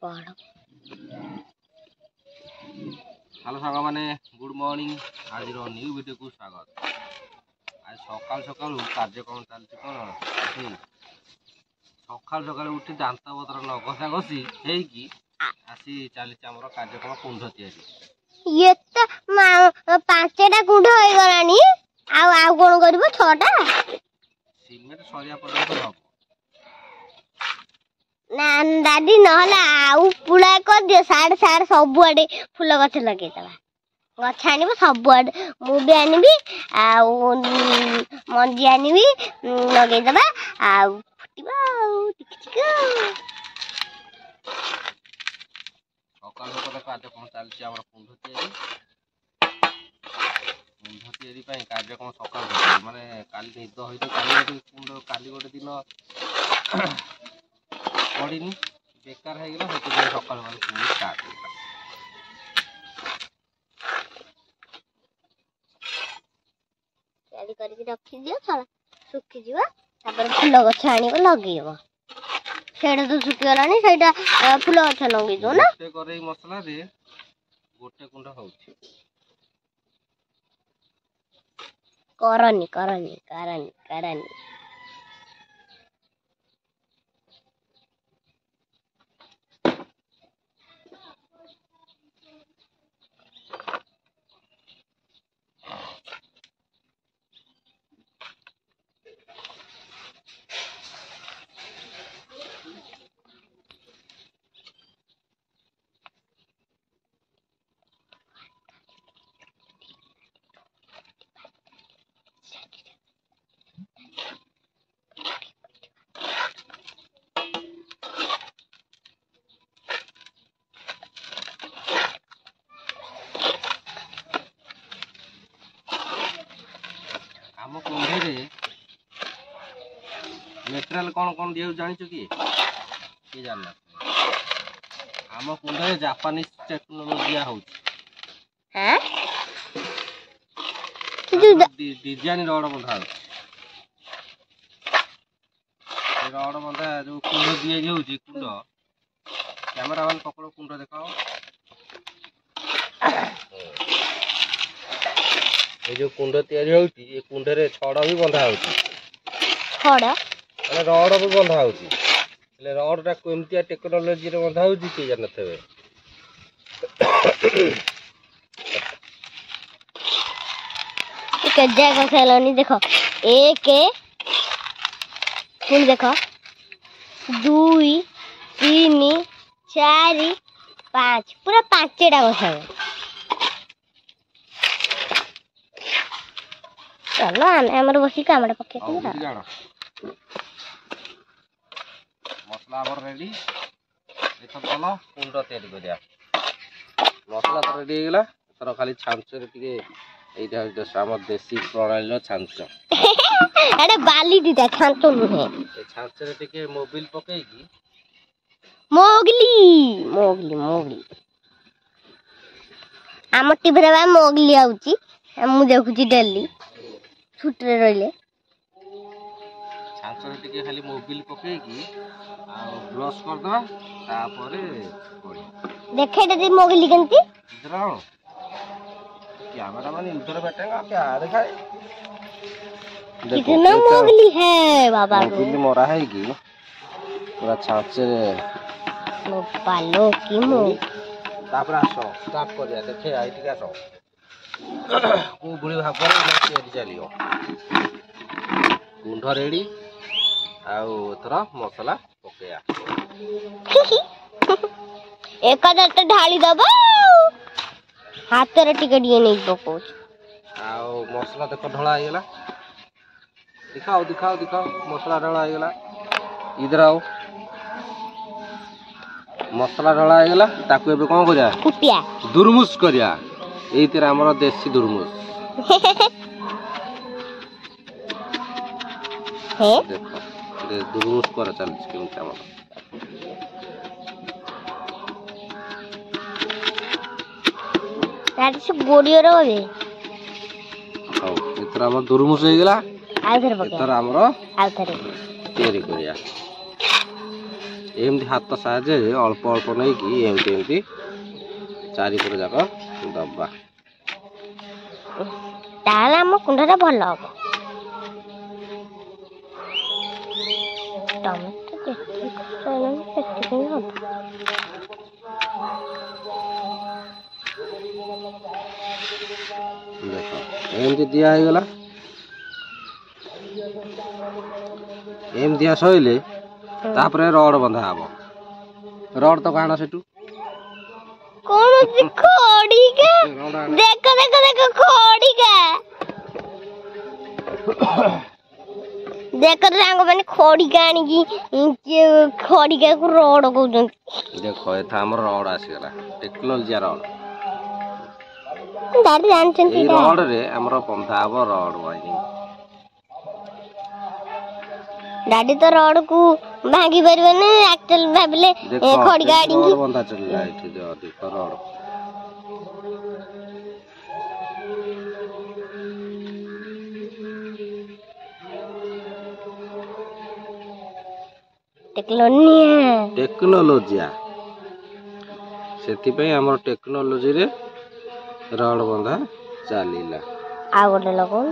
पढ़ हेलो साग मैंने गुड मॉर्निंग आज न्यू वीडियो को स्वागत। आज सकाल सकाल कार्यक्रम चलती कौन सकाल सकाल उठी दांत पत्र न घसा घसी है आसी चली कार्यक्रम कुंड तैयारी ये तो पांचटा कुंड हो गलानी आउ कोन करबो छटा सीमेंट सरिया पर्यंत हम ना दादी नहला आउ पुला कर दियो साड़ साड़ सब आडे फूल गछ लगे दबा गछ आनिबो सब आडे मु भी आनिबी आउ मंजी आनिबी लगे दबा आउ फुटिबा टिक टिक सकाल सकाल कार्यक्रम चलती कुंड तैयारी कार्यक्रम सकाल माने काली निद होई काली कुंड काली गोटे दिन पड़ीनी बेकार है सकाल सकाल कुंड स्टार्ट तैयारी करके रखी दियो सारा सुखी जीवा तापर फूल गछ आनिबो लगेइबो सेडा तो सुखी गलानी सेडा फूल गछ लगे दो ना गोटे करे मसला रे गोटे कुंड होउची करनी करनी करनी करनी आम कुंडे मेटेरियल कौन कौन दिया जानी कि जानना आम कुंडे जापानीज टेक्नोलॉजी हैं डिजाइन रड बंधा रड बंधा जो कुंड दिया कुंड कैमेरा मैन पकड़ कुंड देखाओ ये जो कुंड तैयारी कुंड रे छड़ भी बंधा छड़ रड भी बंधा रडटा केमती टेक्नोलोजी रे बंधा कि जानते जगह फैलानी देखो एक फुल देखो 2 3 4 5 पूरा 5टा बसा चलो आम बस काम पके मसला आबर रेडी देखो चलो कुंड तैयारी करिया मसला तो रेडी होगा तर खाली छांचरे टिके एटा जस्ट आम देसी प्रणाली छांच अरे बाली दीदा छांचो नुहे ए छांचरे टिके मोबिल पकेगी मोगली मोगली मोगली आम टीवी रे मोगली आउची मु देखुची डेली छुट रे रहले छांचरे टिके खाली मोबिल पकेगी आ ब्रश कर दवा तापरे देखे दे मोगली केंती इधर कैमरा मैन इधर बैठेगा क्या दिखाए कितना मोगली है बाबा मोगली मोरा है कि पूरा छांचे पालो की मो तापर आसो स्टार्ट करिया देखे आई ठीक आसो को बुढ़ी भागर तैयारी चलियो कुंड रेडी आउ थरा मसला पकेया एक तो ढाली दबा हाथ रे टिकट ये नहीं पको आउ मसला देखो ढळा आइला दिखाओ दिखाओ दिखाओ मसला ढळा आइला इधर आओ मसला ढळा आइला ताकू एबे कोन करिया कुटिया दुरमुस करिया एइतिर हमर देसी दुरमुस हे देखो दुरमुस कर चल केमति हमर तार से गोडियो रे हां इतर हमर दुरमुस हो गेला आउथरे पके इतर हमर आउथरे तैयारी करिया एमती हाथ साहाଯ୍य अल्प अल्प नहीं कि एमती एमती चारिपुर जाक दबा ताहले हम कुंडा भल हम टमाटो देख एमती दिया गला एम दिया सैले तापरे रड बंधा हबो रड तो काण सेटू कौन सी खोड़ी का देखो देखो देखो खोड़ी का देखो तो सांग मैंने खोड़ी का आनी की खोड़ी का को रोड को देखो एथा हमर रड आसी गला टेक्नोलॉजी रड दादी जानछन ए रड रे हमर बंधा हबो रड वाइनिंग दादी तो रोड को भांगी परबे ने एक्चुअल भाबले खोड़ी गाड़ी की बंधा चल जाय थी जो देखो रोड टेक्नोलॉजी सेति पे हमर टेक्नोलॉजी रे रोड बंधा चलीला आ गोटे लगो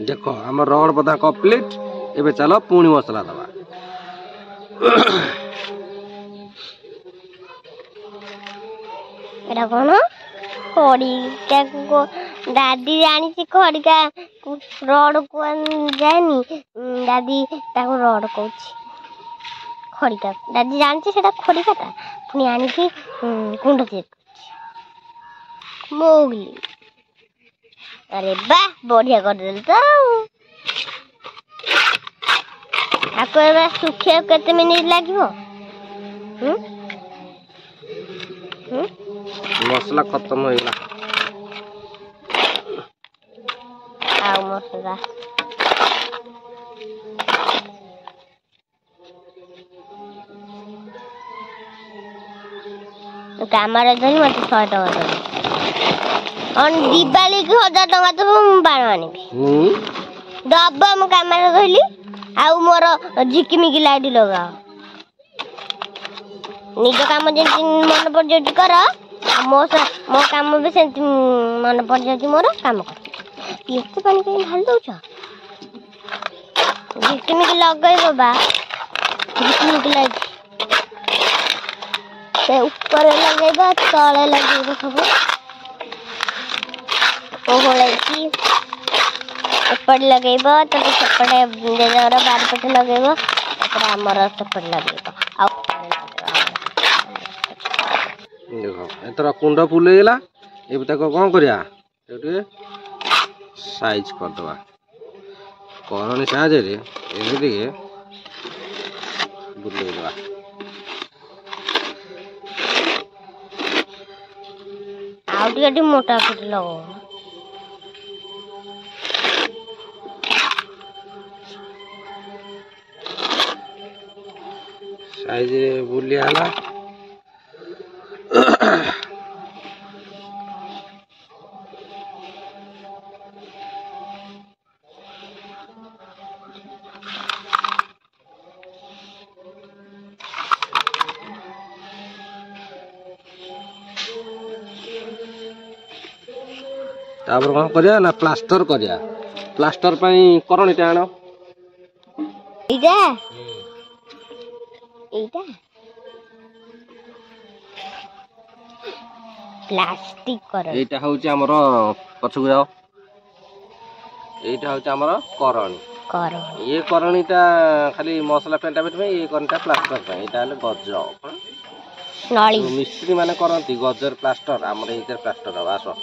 देखो हमर रोड बंधा कंप्लीट एबे चलो पुणी मसला दबा एटा कोन खोड़ी का को दादी जानी से खोड़ी का रोड को जानी दादी ताको रोड कहूची खोड़ी का दादी जानची सेटा खोड़ी का पुणी आनी की कुंड से मोगली अरे वाह बढ़िया कर देल तो आपको एबे सुखे केते मिनिट लागिवो मसला खत्म हो गला आउ मसला कामरे धरी मत 100 टका और दिवाली के 1000 टका तो मु बाणवानी दबा मु कामरे धइली आउ मोर झिकिमिकी लाइट लगाओ निज काम जे मन पर जो कर मो काम भी से मन पर जाती मोर काम कर एते पानी के ढाल दउछ झिकिमिकी लगई बाबा झिकिमिकी लाइट से ऊपर लगेबा तळे लगेबा सब ओहळैकी ऊपर लगेबा तो सेपटे देजर बार पटे लगेबा तापर हमर सेपटे लगेबा आ देखो एतरा कुंड फुल गेला एबे ताको कोन करिया एटे साइज कर दबा करनी साजे रे एबे दिके बुले दबा आउटी मोटा फुट लगो साइज बुलिया हला तापर कौन करिया ना प्लास्टर करिया प्लास्टर पई करणीटा आनो इटा इटा प्लास्टिक कर एटा होची हमर पछुग जाओ एटा होची हमर करणी कर ये करणीटा खाली मसला पेंटा पेट में ये करणीटा प्लास्टर पे एटा हले गज नळी मिस्त्री माने करंती गजर प्लास्टर हमर इधर प्लास्टर हवा आसो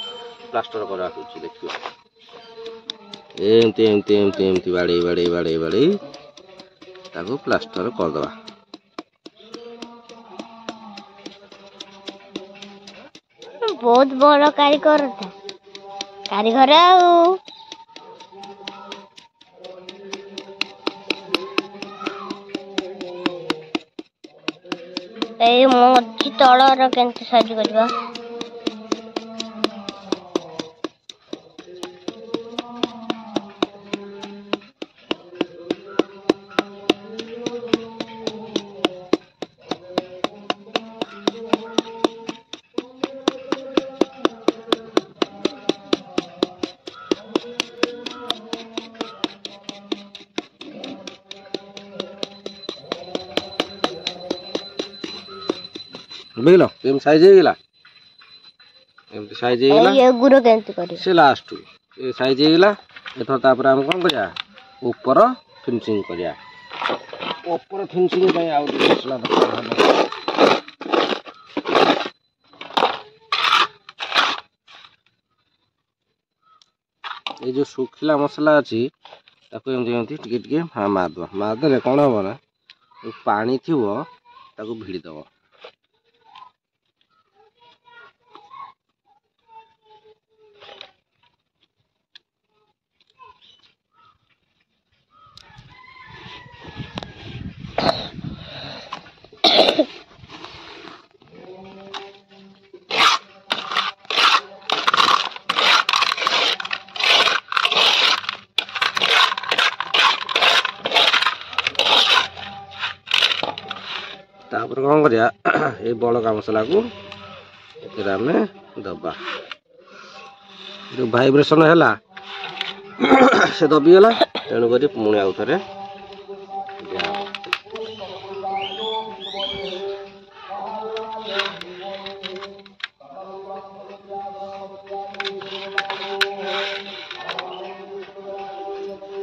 प्लास्टर करा कुछ देखियो एमती एमती एमती एमती बाड़ी बाड़ी बाड़ी बाड़ी ताको प्लास्टर कर दबा बहुत बड़ कारीगर था कारीगर आउ ए मझी तलर केंते साइज करबा बुझल केम साइज होगा एमती साइज होगा ये गुरो केंती करी से लास्ट ये साइज होगा एथर तापर हम कौन करिया ऊपर फिनिशिंग करिया ऊपर फिनिशिंग पे आउ मसला दरकार हबो ये जो सुखिला मसला अच्छी ताको एमती एमती टिके टिके हाँ मारदेले कौन हम ना पानी थी ताको भिड़ीदेव तापर कौन करिया ये बड़का मसला को आम दबा जो भाइब्रेशन है से दबीगला तेणुक पुणी आउ थे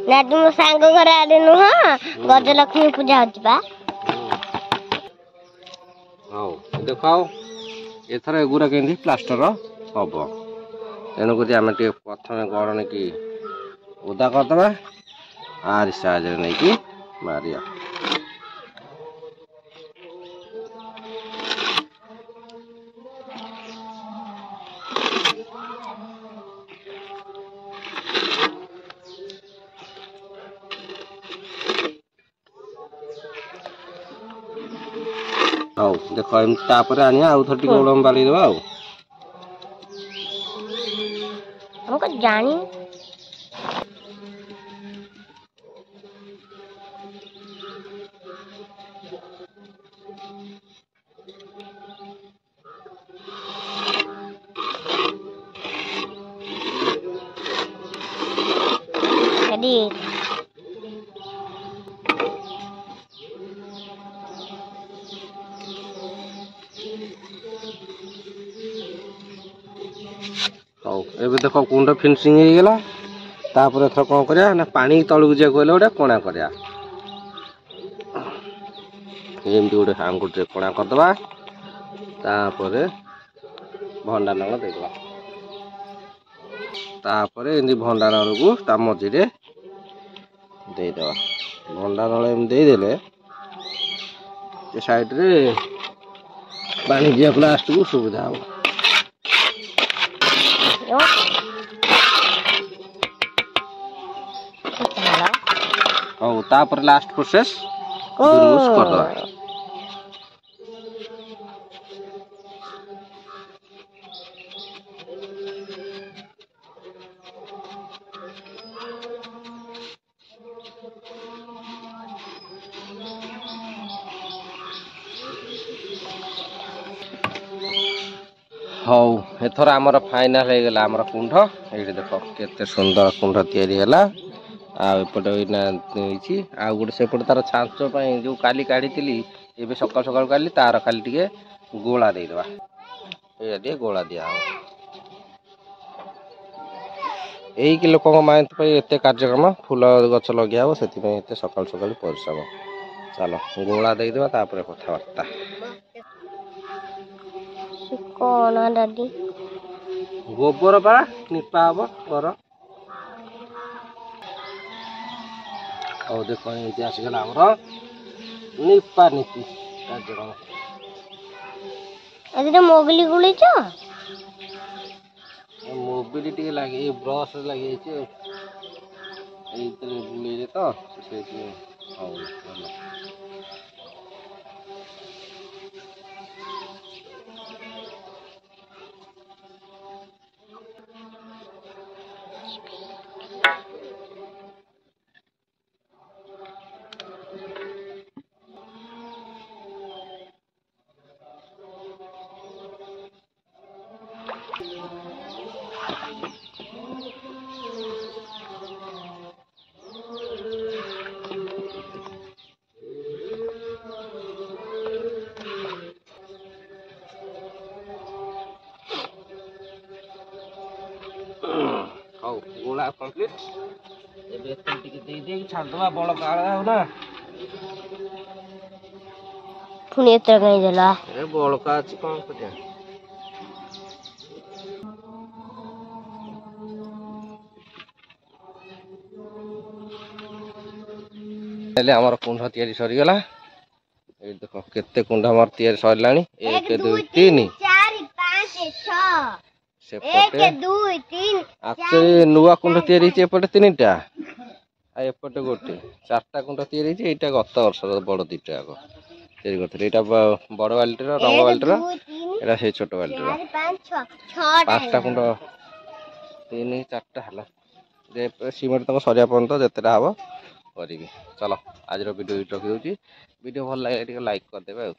ना तुम सांग घर आडे नुह गजलक्ष्मी पूजा होता हाँ देख एथर एगुरा के प्लास्टर हम तेणुक आम प्रथम गढ़ की ओदा करदे आर साहय नहीं मारिया हाँ देख तापर आनिया आउ थोड़ी गोड़ बाली देवा हमको जानी हाँ एबे देख कुंड फिनिशिंग होगला तापर एथर कौन करिया ना पानी तलू जा कहले गोटे कणा करिया एमती गोटे आंगुठे कणा करदे तापर भंडार देदेबा तापर एमती भंडार को ता मझे देदेबा भंडार देदेले साइड रे पानी जा लास्ट को सुविधा हम हाँ तापर लास्ट प्रोसेस करदे हौ एथर आमर फाइनाल हो गला आमर कुंड ये देख केते सुंदर कुंड या आउपटे आ गोटे सेपटे तार छांच जो काली काढ़ी ये सकाल सकाल काली तार खाली टे गोला देदेबा ये गोला दिया यही लोक माइंड एत कार्यक्रम फूल गच लगे हे से सकाल सकाल परिश्रम चलो गोला देदेबा तापर कथबार्ता कौन दादी गोबर पा निपा हम घर और देख ये आसगला आमर निपा नीति कार्यक्रम अरे मोगली गुलिच मोबिल टे लगे ब्रश लगे बुले तो ହଉ ଗୋଳା କମ୍ପ୍ଲିଟ୍। ଏବେ ଏତେ ଟିକେ ଦେଇକି ଛାଡ଼ିଦେବା ବଳକା ଆଉ ନା ପୁଣି ଏତେ କାହିଁ ଦେଲା? ଏ ବଳକା ଅଛି କ'ଣ କରିବା। ହେଲେ ଆମର କୁଣ୍ଡ ତିଆରି ସରିଗଲା। ଏଇ ଦେଖ କେତେ କୁଣ୍ଡ ଆମର ତିଆରି ସରିଲାଣି। 1 2 3 4 5 6 ସେପଟେ 1 2 3 ଆକ୍ଚୁଆଲି ନୂଆ କୁଣ୍ଡ ତିଆରି ହେଇଛି ଏପଟେ 3ଟା ଆଉ ଏପଟେ ଗୋଟେ 4ଟା କୁଣ୍ଡ ତିଆରି ହେଇଛି। ଏଇଟା ଗତ ବର୍ଷର ବଡ଼ 2ଟା ଯାକ ତିଆରି କରିଥିଲେ। ଏଇଟା ବଡ଼ ବାଲ୍ଟିର ରଙ୍ଗ ବାଲ୍ଟିର, ଏଇଟା ସେଇ ଛୋଟ ବାଲ୍ଟିର। 5ଟା କୁଣ୍ଡ 3 4ଟା ହେଲା। ସିମେଣ୍ଟ ତକ ସରିବା ପର୍ଯ୍ୟନ୍ତ ଯେତେଟା ହବ କରିବି। ଚାଲ ଆଜିର ଭିଡ଼ିଓ ଏଇଠି ରଖିଦେଉଛି। ଭିଡ଼ିଓ ଭଲ ଲାଗିଲେ ଟିକେ ଲାଇକ୍ କରିଦେବେ ଆଉ।